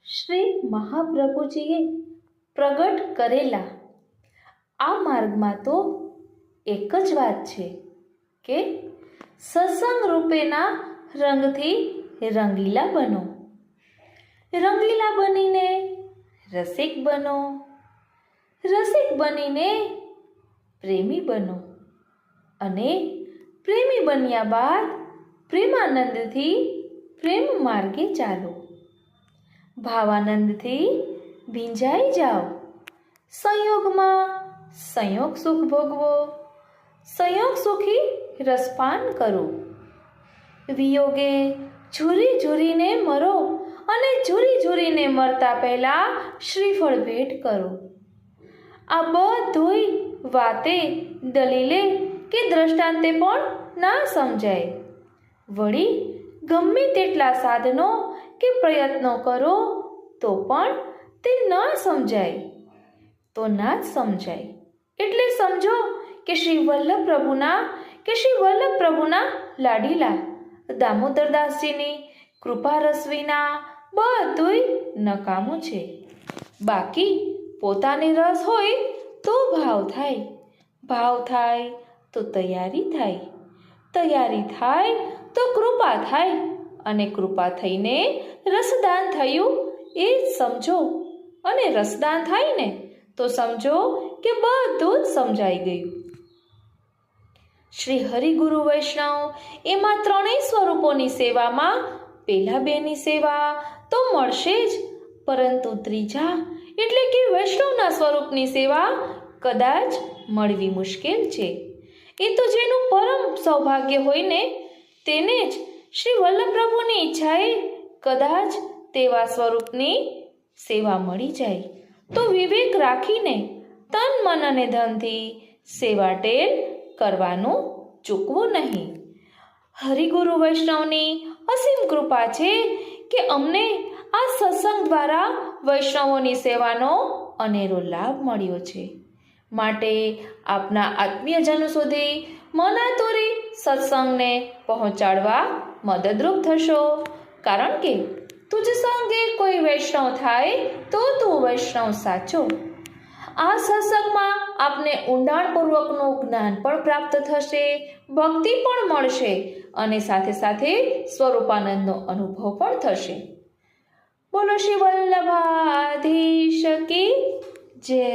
શ્રી મહાપ્રભુજીએ પ્રગટ કરેલા આ માર્ગમાં તો એક જ વાત છે કે સત્સંગ રૂપેના રંગથી રંગીલા બનો, રંગીલા બનીને રસિક બનો, રસિક બનીને પ્રેમી બનો અને પ્રેમી બન્યા બાદ પ્રેમાનંદથી પ્રેમ માર્ગે ચાલો, ભાવાનંદથી ભીંજાઈ જાઓ, સંયોગમાં સંયોગ સુખ ભોગવો, સંયોગ સુખી રસપાન કરો, વિયોગે ઝૂરી ઝૂરીને મરો અને ઝૂરી ઝૂરીને મરતા પહેલા શ્રીફળ ભેટ કરો. આ બધુંય વાતે દલીલે કે દ્રષ્ટાંતે પણ ના સમજાય. વળી ગમે તેટલા સાધનો કે પ્રયત્નો કરો તો પણ તે ન સમજાય તો ના જ સમજાય. એટલે સમજો કે શ્રી વલ્લભ પ્રભુના લાડીલા દામોદરદાસજીની કૃપા રસ વિના બધુંય નકામું છે. બાકી પોતાને રસ હોય તો ભાવ થાય, ભાવ થાય તો તૈયારી થાય, તૈયારી થાય તો કૃપા થાય અને કૃપા થઈને રસદાન થયું એ જ સમજો. અને રસદાન થાય ને તો સમજો કે બધું જ સમજાઈ ગયું. શ્રી હરિગુરુ વૈષ્ણવ એમાં ત્રણેય સ્વરૂપોની સેવામાં પેલા બેની સેવા તો મળશે જ, પરંતુ ત્રીજા એટલે કે વૈષ્ણવના સ્વરૂપની સેવા કદાચ મળવી મુશ્કેલ છે. એ તો જેનું પરમ સૌભાગ્ય હોય ને તેને જ શ્રી વલ્લભ પ્રભુની ઈચ્છાએ કદાચ તેવા સ્વરૂપની સેવા મળી જાય. તો વિવેક રાખીને તન મન અને ધનથી સેવા ટેલ કરવાનું ચૂકવું નહીં. હરિગુરુ વૈષ્ણવની અસીમ કૃપા છે કે અમને આ સત્સંગ દ્વારા વૈષ્ણવોની સેવાનો અનેરો લાભ મળ્યો છે. માટે આપના આત્મીયજનો સુધી મનાતુરી સત્સંગને પહોંચાડવા મદદરૂપ થશો. કારણ કે તુજ સંગે કોઈ વૈષ્ણવ થાય તો તું વૈષ્ણવ સાચો. આ સત્સંગમાં આપને ઊંડાણપૂર્વકનું જ્ઞાન પણ પ્રાપ્ત થશે, ભક્તિ પણ મળશે અને સાથે સાથે સ્વરૂપાનંદનો અનુભવ પણ થશે. બોલો શ્રી વલ્લભાધીશ કી જય.